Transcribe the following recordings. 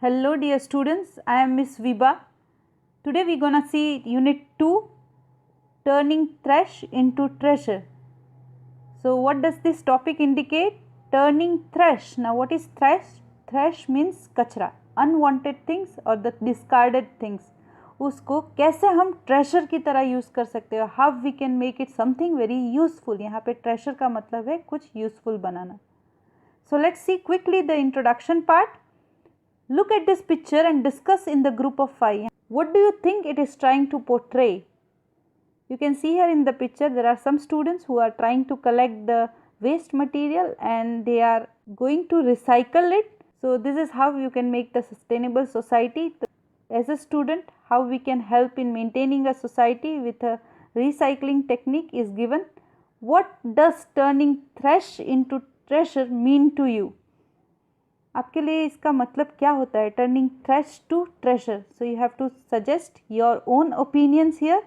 Hello dear students, I am Miss Vibha. Today we are gonna see Unit 2, Turning Trash into Treasure. So what does this topic indicate? Turning trash. Now what is trash? Trash means kachra, unwanted things or the discarded things. उसको कैसे हम ट्रेशर की तरह use कर सकते हो, how we can make it something very useful. यहाँ पे ट्रेशर का मतलब है कुछ यूजफुल बनाना. So let's see quickly the introduction part. Look at this picture and discuss in the group of 5. What do you think it is trying to portray? You can see here in the picture there are some students who are trying to collect the waste material and they are going to recycle it. So this is how you can make the sustainable society. As a student, how we can help in maintaining a society with a recycling technique is given. What does turning trash into treasure mean to you? आपके लिए इसका मतलब क्या होता है turning trash to treasure. So you have to suggest your own opinions here.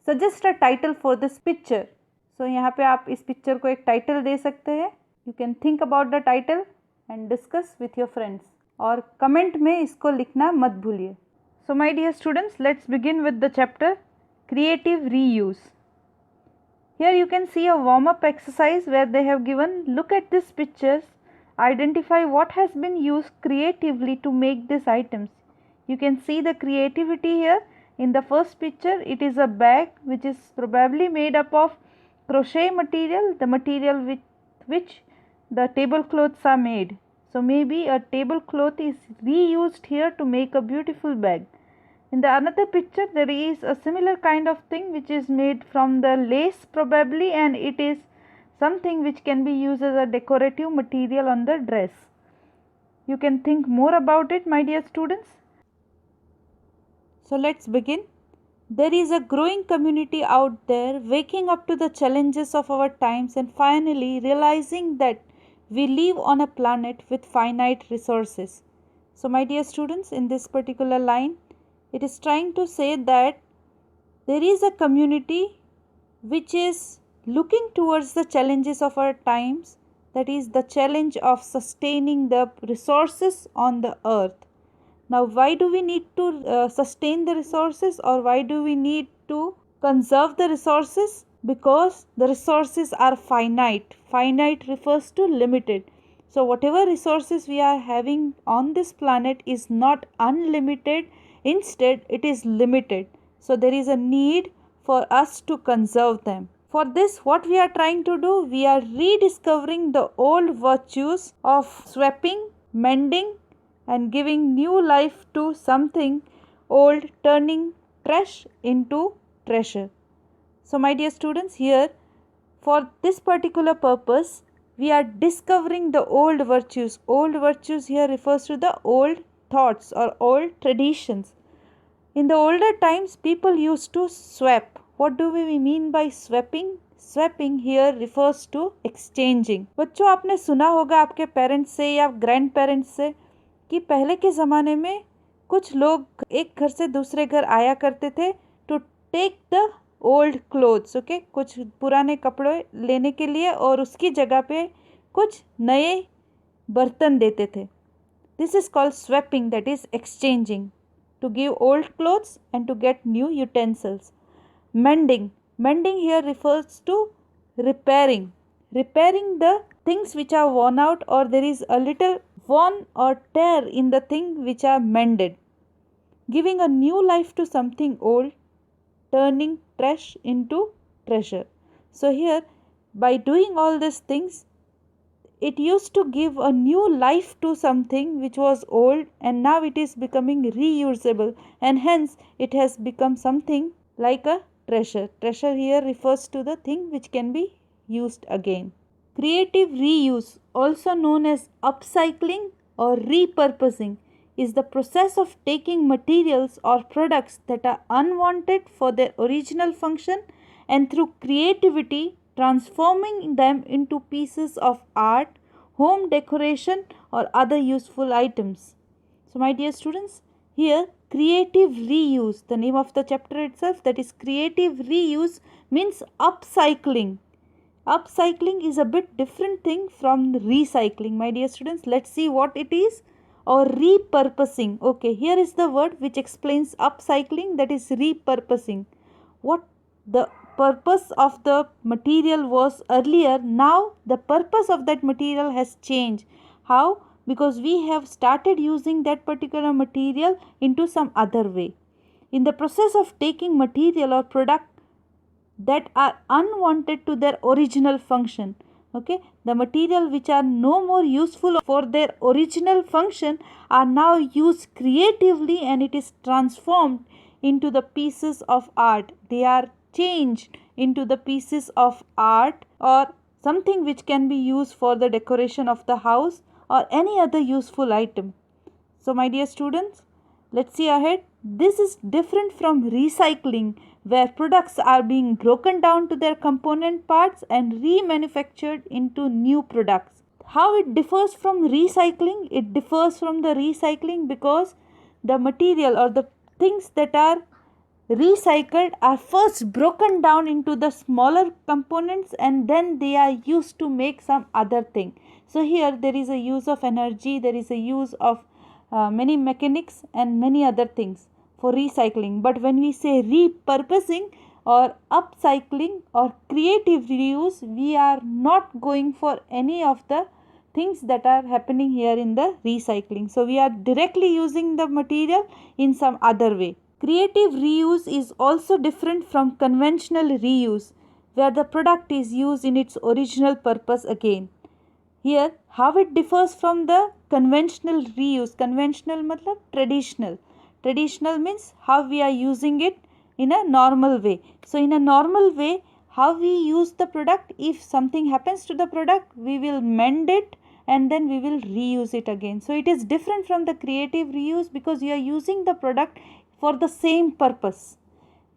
Suggest a title for this picture. So यहाँ पे आप इस पिक्चर को एक टाइटल दे सकते हैं. You can think about the title and discuss with your friends और कमेंट में इसको लिखना मत भूलिए. So my dear students, let's begin with the chapter creative reuse. Here you can see a warm up exercise where they have given look at this pictures. Identify what has been used creatively to make these items. You can see the creativity here. In the first picture, it is a bag which is probably made up of crochet material, the material with which the tablecloths are made. So maybe a tablecloth is reused here to make a beautiful bag. In the another picture, there is a similar kind of thing which is made from the lace probably, and it is something which can be used as a decorative material on the dress. You can think more about it, my dear students. So let's begin. There is a growing community out there waking up to the challenges of our times and finally realizing that we live on a planet with finite resources. So my dear students, in this particular line, it is trying to say that there is a community which is looking towards the challenges of our times, that is the challenge of sustaining the resources on the earth. Now why do we need to sustain the resources, or why do we need to conserve the resources? Because the resources are finite. Finite refers to limited. So whatever resources we are having on this planet is not unlimited, instead it is limited. So there is a need for us to conserve them. For this, what we are trying to do, we are rediscovering the old virtues of swapping, mending and giving new life to something old, turning trash into treasure. So my dear students, here for this particular purpose, we are discovering the old virtues. Old virtues here refers to the old thoughts or old traditions. In the older times, people used to swap. What do we mean by swapping? Swapping here refers to exchanging. बच्चों, आपने सुना होगा आपके parents से या grand parents से कि पहले के ज़माने में कुछ लोग एक घर से दूसरे घर आया करते थे to take the old clothes. Okay, कुछ पुराने कपड़े लेने के लिए और उसकी जगह पे कुछ नए बर्तन देते थे. This is called swapping, that is exchanging. To give old clothes and to get new utensils. Mending. Mending here refers to repairing. Repairing the things which are worn out or there is a little worn or tear in the thing which are mended. Giving a new life to something old, turning trash into treasure. So here, by doing all these things, it used to give a new life to something which was old and now it is becoming reusable, and hence it has become something like a treasure. Treasure here refers to the thing which can be used again. Creative reuse, also known as upcycling or repurposing, is the process of taking materials or products that are unwanted for their original function and through creativity transforming them into pieces of art, home decoration or other useful items. So my dear students, here creative reuse, the name of the chapter itself, that is creative reuse, means upcycling. Upcycling is a bit different thing from recycling. My dear students, let's see what it is. or repurposing. Okay, here is the word which explains upcycling, that is repurposing. What the purpose of the material was earlier, now the purpose of that material has changed. How? Because we have started using that particular material into some other way. In the process of taking material or product that are unwanted to their original function, okay, the material which are no more useful for their original function are now used creatively, and it is transformed into the pieces of art. They are changed into the pieces of art or something which can be used for the decoration of the house or any other useful item. So my dear students, let's see ahead. This is different from recycling, where products are being broken down to their component parts and remanufactured into new products. How it differs from recycling? It differs from the recycling because the material or the things that are recycled are first broken down into the smaller components and then they are used to make some other thing. So here there is a use of energy, there is a use of many mechanics and many other things for recycling. But when we say repurposing or upcycling or creative reuse, we are not going for any of the things that are happening here in the recycling. So we are directly using the material in some other way. Creative reuse is also different from conventional reuse, where the product is used in its original purpose again. Here, how it differs from the conventional reuse? Conventional matlab traditional. Traditional means how we are using it in a normal way. So in a normal way, how we use the product, if something happens to the product, we will mend it and then we will reuse it again. So it is different from the creative reuse because you are using the product for the same purpose.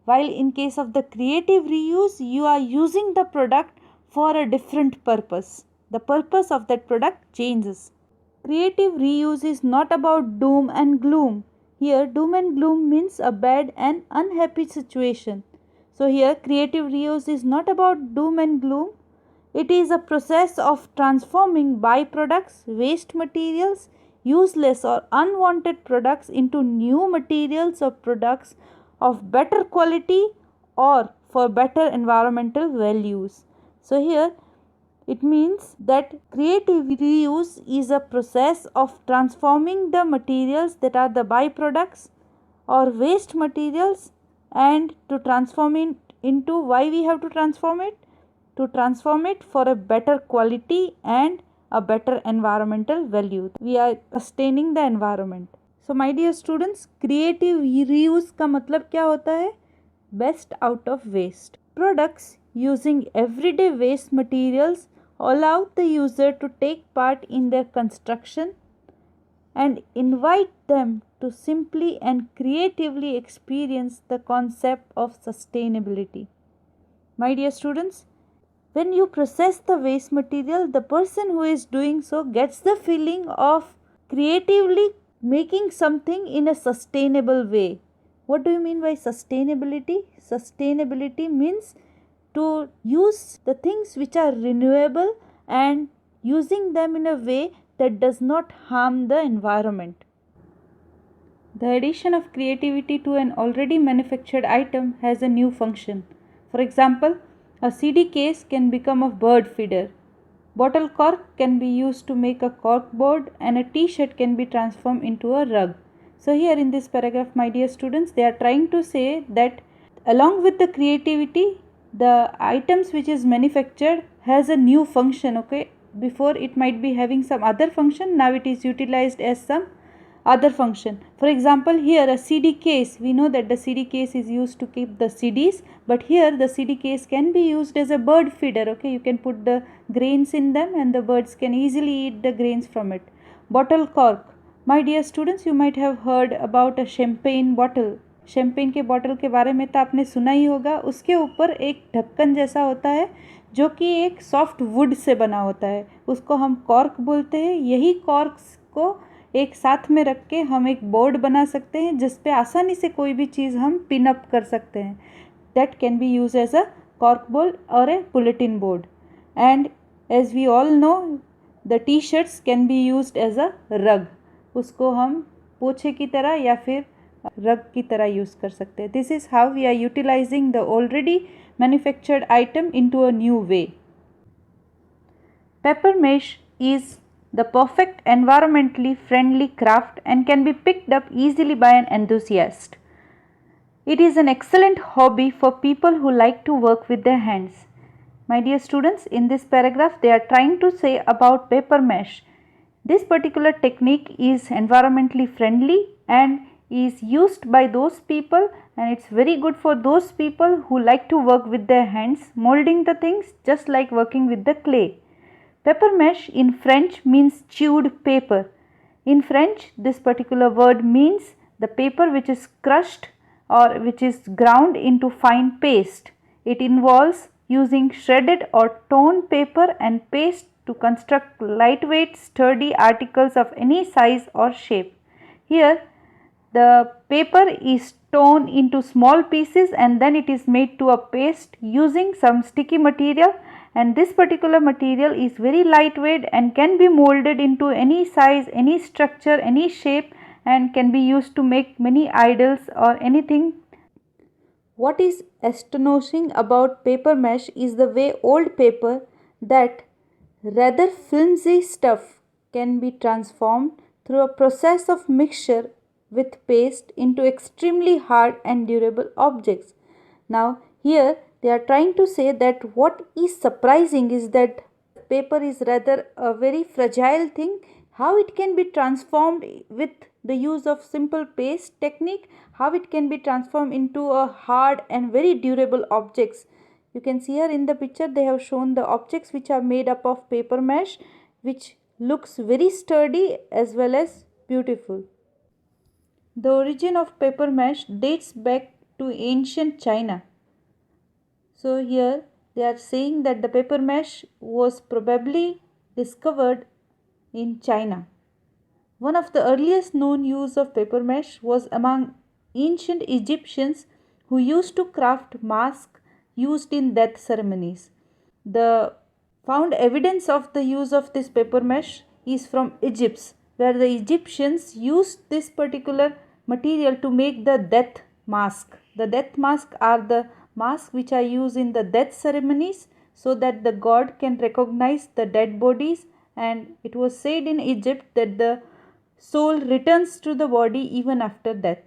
While in case of the creative reuse, you are using the product for a different purpose. The purpose of that product changes. Creative reuse is not about doom and gloom. Here, doom and gloom means a bad and unhappy situation. So here, creative reuse is not about doom and gloom. It is a process of transforming byproducts, waste materials, useless or unwanted products into new materials or products of better quality or for better environmental values. So here it means that creative reuse is a process of transforming the materials that are the byproducts or waste materials and to transform it into, why we have to transform it? To transform it for a better quality and a better environmental value. We are sustaining the environment. So my dear students, creative reuse का मतलब क्या होता है? Best out of waste. Products using everyday waste materials allow the user to take part in their construction and invite them to simply and creatively experience the concept of sustainability. My dear students, when you process the waste material, the person who is doing so gets the feeling of creatively making something in a sustainable way. What do you mean by sustainability? Sustainability means to use the things which are renewable and using them in a way that does not harm the environment. The addition of creativity to an already manufactured item has a new function. For example, a CD case can become a bird feeder. Bottle cork can be used to make a cork board and a t-shirt can be transformed into a rug. So here in this paragraph, my dear students, they are trying to say that along with the creativity, the items which is manufactured has a new function. Okay, before it might be having some other function, now it is utilized as some other function. For example, here a CD case, we know that the CD case is used to keep the CDs, but here the CD case can be used as a bird feeder. Okay, you can put the grains in them and the birds can easily eat the grains from it. Bottle cork, my dear students, you might have heard about a champagne bottle. Champagne के bottle के बारे में तो आपने सुना ही होगा. उसके ऊपर एक ढक्कन जैसा होता है जो कि एक सॉफ्ट वुड से बना होता है, उसको हम कॉर्क बोलते हैं. यही कॉर्क्स को एक साथ में रख के हम एक बोर्ड बना सकते हैं जिस पे आसानी से कोई भी चीज़ हम पिन अप कर सकते हैं. That can be use as a cork board और a bulletin board. And as we all know, the T shirts can be use as a rug. उसको हम पोछे की तरह या फिर रग की तरह यूज़ कर सकते हैं. This is how we are utilising the already manufactured item into a new way. Paper mache is the perfect environmentally friendly craft and can be picked up easily by an enthusiast. It is an excellent hobby for people who like to work with their hands. My dear students, in this paragraph they are trying to say about paper mache. This particular technique is environmentally friendly and is used by those people, and it's very good for those people who like to work with their hands, molding the things just like working with the clay. Paper mache in French means chewed paper. In French, this particular word means the paper which is crushed or which is ground into fine paste. It involves using shredded or torn paper and paste to construct lightweight, sturdy articles of any size or shape. Here, the paper is torn into small pieces and then it is made to a paste using some sticky material, and this particular material is very lightweight and can be molded into any size, any structure, any shape, and can be used to make many idols or anything. What is astonishing about paper mache is the way old paper, that rather flimsy stuff, can be transformed through a process of mixture with paste into extremely hard and durable objects. Now here they are trying to say that what is surprising is that paper is rather a very fragile thing, how it can be transformed with the use of simple paste technique, how it can be transformed into a hard and very durable objects. You can see here in the picture they have shown the objects which are made up of paper mache, which looks very sturdy as well as beautiful. The origin of paper mache dates back to ancient China. So here they are saying that the paper mache was probably discovered in China. One of the earliest known use of paper mache was among ancient Egyptians who used to craft masks used in death ceremonies. The found evidence of the use of this paper mache is from Egypt, where the Egyptians used this particular material to make the death mask. The death mask are the masks which are used in the death ceremonies so that the god can recognize the dead bodies, and it was said in Egypt that the soul returns to the body even after death.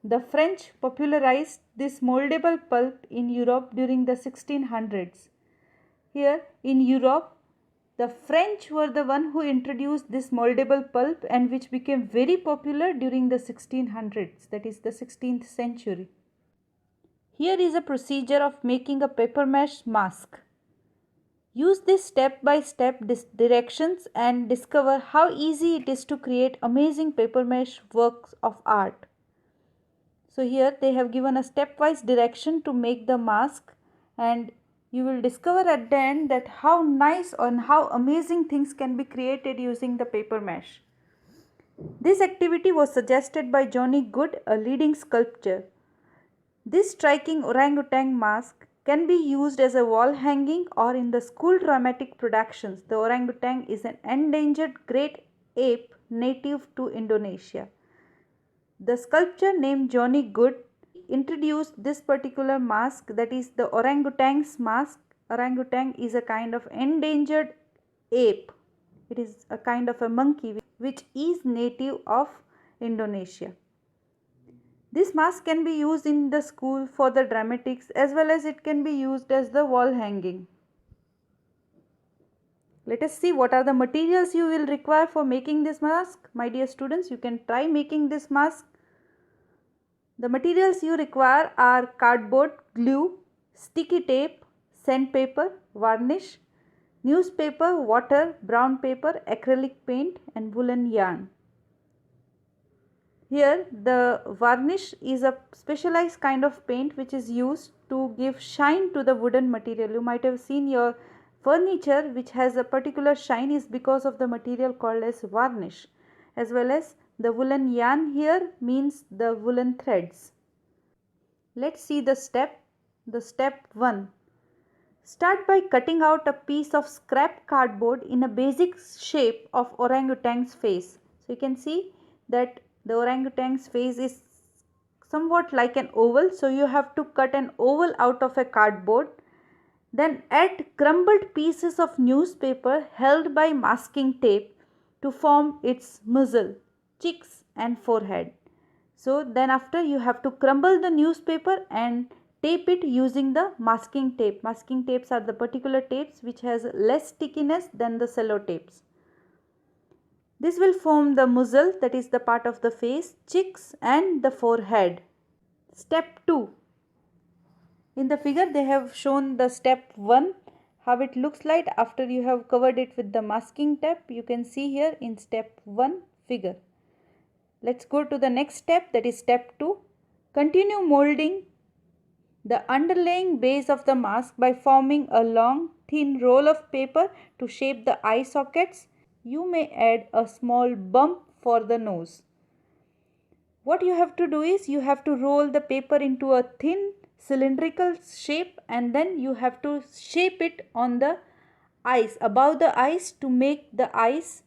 The French popularized this moldable pulp in Europe during the 1600s. Here in Europe, the French were the one who introduced this moldable pulp, and which became very popular during the 1600s, that is the 16th century. Here is a procedure of making a paper mache mask. Use this step by step directions and discover how easy it is to create amazing paper mache works of art. So here they have given a stepwise direction to make the mask, and you will discover at the end that how nice and how amazing things can be created using the paper mache. This activity was suggested by Johnny Good, a leading sculptor. This striking orangutan mask can be used as a wall hanging or in the school dramatic productions. The orangutan is an endangered great ape native to Indonesia. The sculptor named Johnny Good introduced this particular mask, that is the orangutan's mask. Orangutan is a kind of endangered ape. It is a kind of a monkey which is native of Indonesia. This mask can be used in the school for the dramatics, as well as it can be used as the wall hanging. Let us see what are the materials you will require for making this mask. My dear students, you can try making this mask. The materials you require are cardboard, glue, sticky tape, sandpaper, varnish, newspaper, water, brown paper, acrylic paint, and woolen yarn. Here the varnish is a specialized kind of paint which is used to give shine to the wooden material. You might have seen your furniture which has a particular shine is because of the material called as varnish, as well as the woolen yarn here means the woolen threads. Let's see the step. The step 1. Start by cutting out a piece of scrap cardboard in a basic shape of orangutan's face. So you can see that the orangutan's face is somewhat like an oval, so you have to cut an oval out of a cardboard. Then add crumbled pieces of newspaper held by masking tape to form its muzzle, cheeks and forehead. So then after you have to crumble the newspaper and tape it using the masking tape. Masking tapes are the particular tapes which has less stickiness than the cello tapes. This will form the muzzle, that is the part of the face, cheeks and the forehead. Step 2. In the figure they have shown the step 1, how it looks like after you have covered it with the masking tape. You can see here in step 1 figure. Let's go to the next step, that is step 2. Continue molding the underlying base of the mask by forming a long thin roll of paper to shape the eye sockets. You may add a small bump for the nose. What you have to do is you have to roll the paper into a thin cylindrical shape and then you have to shape it on the eyes, above the eyes, to make the eyes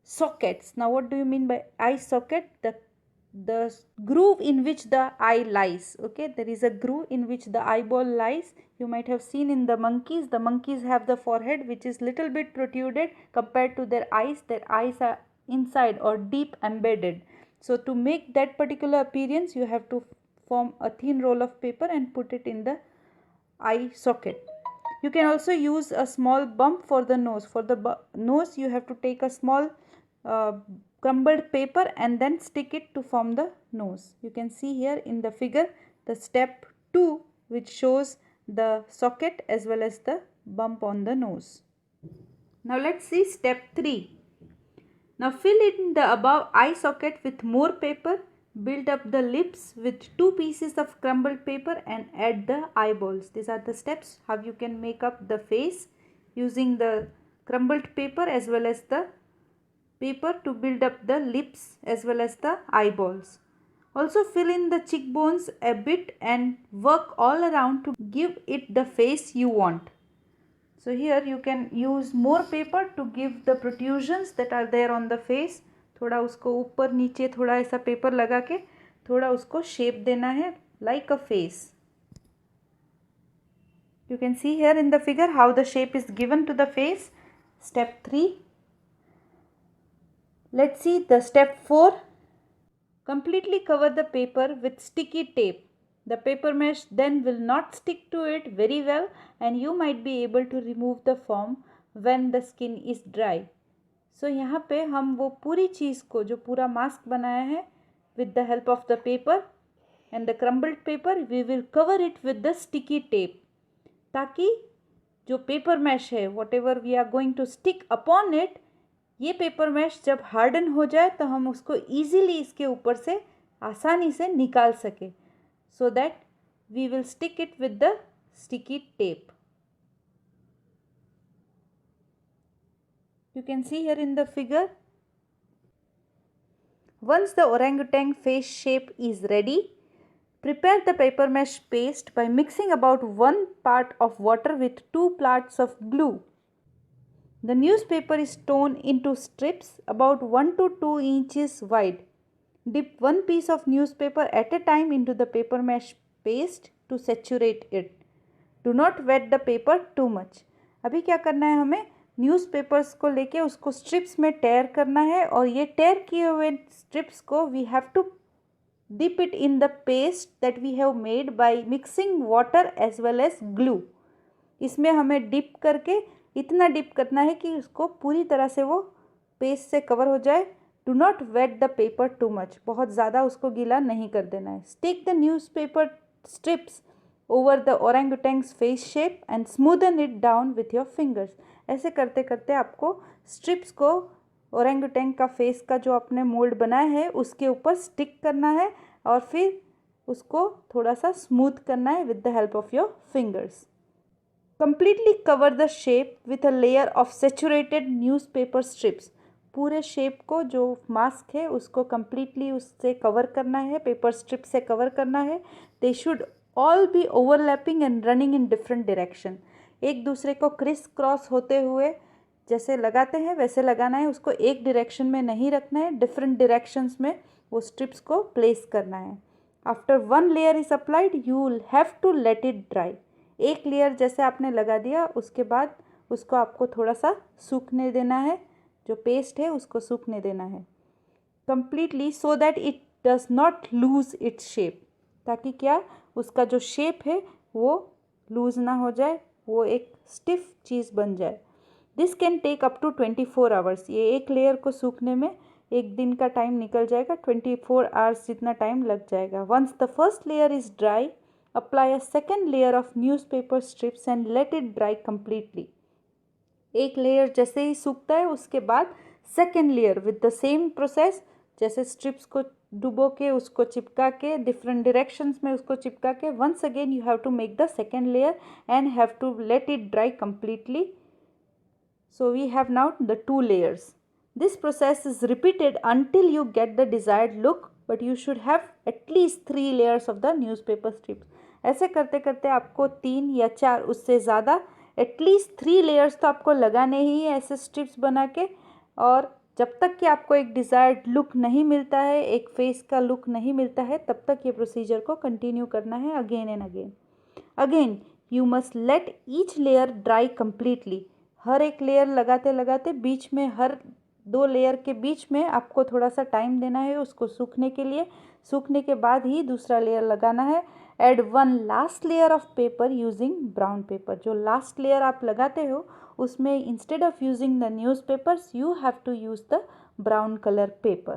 sockets. Now what do you mean by eye socket? The groove in which the eye lies. Okay, there is a groove in which the eyeball lies. You might have seen in the monkeys. The monkeys have the forehead which is little bit protruded compared to their eyes. Their eyes are inside or deep embedded. So to make that particular appearance, you have to form a thin roll of paper and put it in the eye socket. You can also use a small bump for the nose. For the nose, you have to take a small crumbled paper and then stick it to form the nose. You can see here in the figure the step 2, which shows the socket as well as the bump on the nose. Now let's see step 3. Now fill in the above eye socket with more paper. Build up the lips with 2 pieces of crumbled paper and add the eyeballs. These are the steps how you can make up the face using the crumbled paper as well as the paper to build up the lips as well as the eyeballs. Also fill in the cheekbones a bit and work all around to give it the face you want. So here you can use more paper to give the protrusions that are there on the face. थोड़ा उसको ऊपर नीचे थोड़ा ऐसा paper लगा के थोड़ा उसको शेप देना है like a face. You can see here in the figure how the shape is given to the face. Step 3. Let's see the step 4. Completely cover the paper with sticky tape. The paper mesh then will not stick to it very well and you might be able to remove the foam when the skin is dry. So यहाँ पे हम वो पूरी चीज़ को जो पूरा mask बनाया है with the help of the paper and the crumbled paper, we will cover it with the sticky tape ताकि जो paper mesh है whatever we are going to stick upon it, ये paper mesh जब harden हो जाए तो हम उसको easily इसके ऊपर से आसानी से निकाल सके, so that we will stick it with the sticky tape. You can see here in the figure. Once the orangutan face shape is ready, prepare the paper mesh paste by mixing about 1 part of water with 2 parts of glue. The newspaper is torn into strips about 1 to 2 inches wide. Dip 1 piece of newspaper at a time into the paper mesh paste to saturate it. Do not wet the paper too much. अभी क्या करना है, हमें newspapers को लेके उसको strips में टेयर करना है और ये टेयर किए हुए स्ट्रिप्स को we have to dip it in the paste that we have made by mixing water as well as glue. इसमें हमें डिप करके इतना डिप करना है कि उसको पूरी तरह से वो पेस्ट से कवर हो जाए. Do not wet the paper too much, बहुत ज़्यादा उसको गीला नहीं कर देना है. Stick the newspaper strips over the orangutan's face shape and smoothen it down with your fingers. ऐसे करते करते आपको स्ट्रिप्स को ओरेंगुटेन का फेस का जो आपने मोल्ड बनाया है उसके ऊपर स्टिक करना है और फिर उसको थोड़ा सा स्मूथ करना है with the help of your fingers. Completely cover the shape with a layer of saturated newspaper strips. पूरे शेप को जो मास्क है उसको कंप्लीटली उससे कवर करना है, पेपर स्ट्रिप से कवर करना है. They should all B overlapping and running in different direction. एक दूसरे को क्रिस क्रॉस होते हुए जैसे लगाते हैं वैसे लगाना है, उसको एक डायरेक्शन में नहीं रखना है, डिफरेंट डायरेक्शंस में वो स्ट्रिप्स को प्लेस करना है। After one layer is applied you will have to let it dry. एक लेयर जैसे आपने लगा दिया, उसके बाद उसको आपको थोड़ा सा सूखने देना है, जो पेस्ट है उसको सूखने देना है completely, so that it does not lose its shape, ताकि क्या उसका जो शेप है वो लूज ना हो जाए, वो एक स्टिफ चीज़ बन जाए। This can take up to 24 hours. ये एक लेयर को सूखने में एक दिन का टाइम निकल जाएगा, 24 आवर्स जितना टाइम लग जाएगा। Once the first layer is dry, apply a second layer of newspaper strips and let it dry completely. एक लेयर जैसे ही सूखता है उसके बाद second layer with the same process, जैसे स्ट्रिप्स को डुबो के उसको चिपका के डिफरेंट डायरेक्शंस में उसको चिपका के, once again you have to make the second layer and have to let it dry completely. So we have now the two layers. This process is repeated until you get the desired look, but you should have at least 3 layers of the newspaper strips. ऐसे करते करते आपको 3 या 4, उससे ज़्यादा at least 3 layers तो आपको लगाने ही है ऐसे स्ट्रिप्स बना के, और जब तक कि आपको एक डिज़ायर्ड लुक नहीं मिलता है, एक फेस का लुक नहीं मिलता है, तब तक ये प्रोसीजर को कंटिन्यू करना है again and again. Again you must let each layer dry completely. हर एक लेयर लगाते लगाते बीच में, हर 2 लेयर के बीच में आपको थोड़ा सा टाइम देना है उसको सूखने के लिए. सूखने के बाद ही दूसरा लेयर लगाना है. Add one last layer of paper using brown paper. जो लास्ट लेयर आप लगाते हो उसमें instead of using the news papers you have to use the brown colour paper.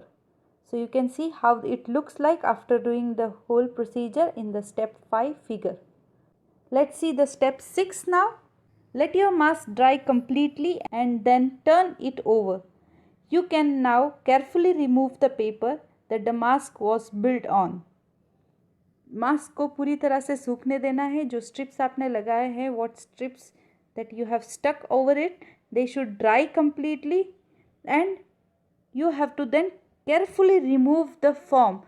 So you can see how it looks like after doing the whole procedure in the step 5 figure. Let's see the step 6 now. Let your mask dry completely and then turn it over. You can now carefully remove the paper that the mask was built on. Mask को पूरी तरह से सूखने देना है. जो strips आपने लगाए हैं, what strips that you have stuck over it, they should dry completely and you have to then carefully remove the form.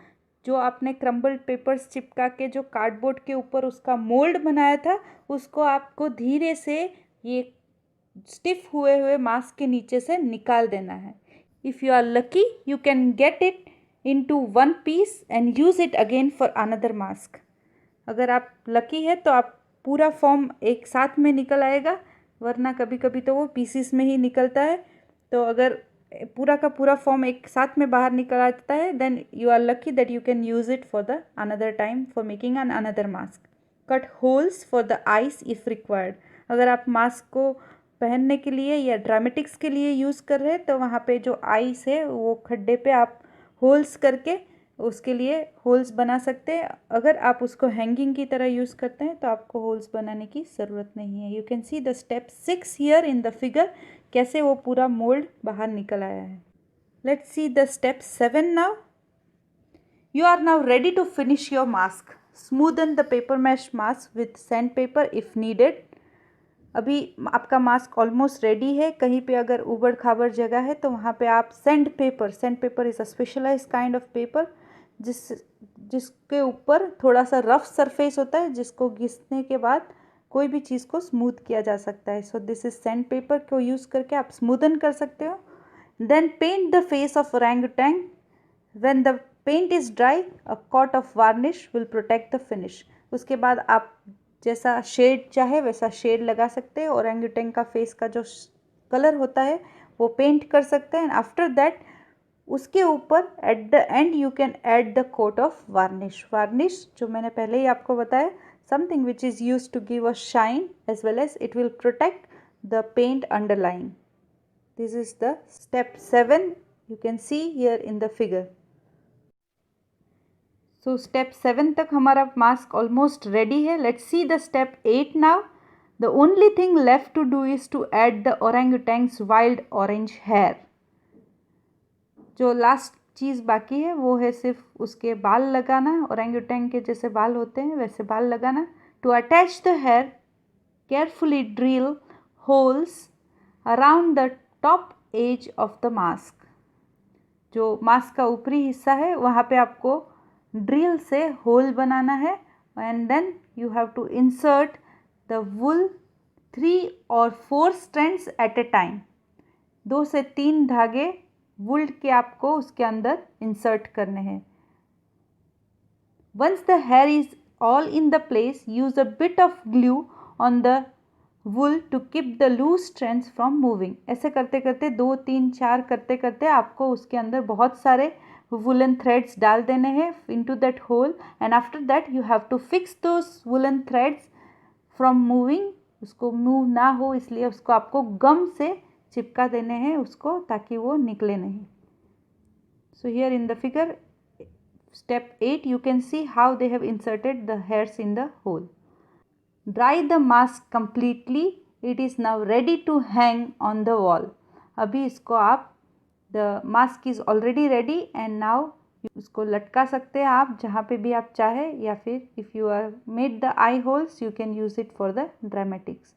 जो आपने क्रम्बल्ड पेपर्स चिपका के जो कार्डबोर्ड के ऊपर उसका मोल्ड बनाया था, उसको आपको धीरे से ये स्टिफ हुए हुए मास्क के नीचे से निकाल देना है. If you are lucky you can get it into one piece and use it again for another mask. अगर आप लकी है तो आप पूरा फॉर्म एक साथ में निकल आएगा, वरना कभी कभी तो वो पीसीस में ही निकलता है. तो अगर पूरा का पूरा फॉर्म एक साथ में बाहर निकल आता है, then you are lucky that you can use it for the another time for making an another mask. Cut holes for the eyes if required. अगर आप मास्क को पहनने के लिए या ड्रामेटिक्स के लिए यूज़ कर रहे हैं तो वहाँ पे जो आईज है वो खड्डे पे आप होल्स करके उसके लिए होल्स बना सकते हैं. अगर आप उसको हैंगिंग की तरह यूज़ करते हैं तो आपको होल्स बनाने की ज़रूरत नहीं है. You can see the step 6 here in the figure, कैसे वो पूरा मोल्ड बाहर निकल आया है. Let's see the step 7 now. You are now ready to finish your mask. Smoothen the paper mash mask with sand paper if needed. अभी आपका mask almost ready है. कहीं पे अगर उबड़ खाबड़ जगह है तो वहाँ पे आप sand paper is a specialised kind of paper जिसके ऊपर थोड़ा सा रफ सरफेस होता है, जिसको घिसने के बाद कोई भी चीज़ को स्मूथ किया जा सकता है. So this is sand paper को यूज़ करके आप स्मूदन कर सकते हो. Then paint the face of orangutan. When the paint is dry a coat of varnish will protect the finish. उसके बाद आप जैसा शेड चाहे वैसा शेड लगा सकते हैं. ओरंगुटैन का फेस का जो कलर होता है वो पेंट कर सकते हैं. आफ्टर दैट उसके ऊपर at the end you can add the coat of varnish. Varnish जो मैंने पहले ही आपको बताया, something which is used to give a shine as well as it will protect the paint underline. This is the step 7 you can see here in the figure. So step 7 तक हमारा मास्क almost ready है. Let's see the step 8 now. The only thing left to do is to add the orangutans wild orange hair. जो last चीज़ बाकी है वो है सिर्फ उसके बाल लगाना. ओरंगुटैन के जैसे बाल होते हैं वैसे बाल लगाना. To attach the hair carefully drill holes around the top edge of the mask. जो मास्क का ऊपरी हिस्सा है वहाँ पे आपको ड्रिल से होल बनाना है. And then you have to insert the wool 3 or 4 strands at a time. 2 से 3 धागे वुल के आपको उसके अंदर इंसर्ट करने हैं. Once the hair is all in the place, use a bit of glue on the wool to keep the loose strands from moving. ऐसे करते करते 2 3 4 करते करते आपको उसके अंदर बहुत सारे woolen threads डाल देने हैं into that hole, and after that you have to fix those woolen threads from moving. उसको मूव ना हो इसलिए उसको आपको गम से चिपका देने हैं उसको, ताकि वो निकले नहीं. So here in the figure step 8 you can see how they have inserted the hairs in the hole. Dry the mask completely. It is now ready to hang on the wall. अभी इसको आप the mask is already ready and now इसको लटका सकते हैं आप जहाँ पे भी आप चाहे, या फिर if you are made the eye holes you can use it for the dramatics.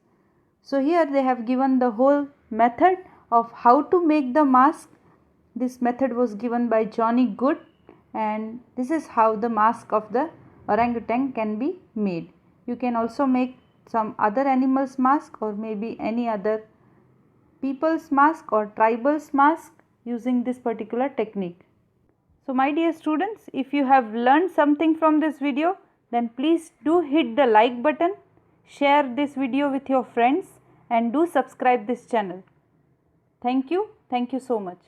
So here they have given the whole method of how to make the mask. This method was given by Johnny Good, and this is how the mask of the orangutan can be made. You can also make some other animals mask, or maybe any other people's mask or tribal's mask using this particular technique. So my dear students, if you have learned something from this video, then please do hit the like button, share this video with your friends, and do subscribe this channel. Thank you so much.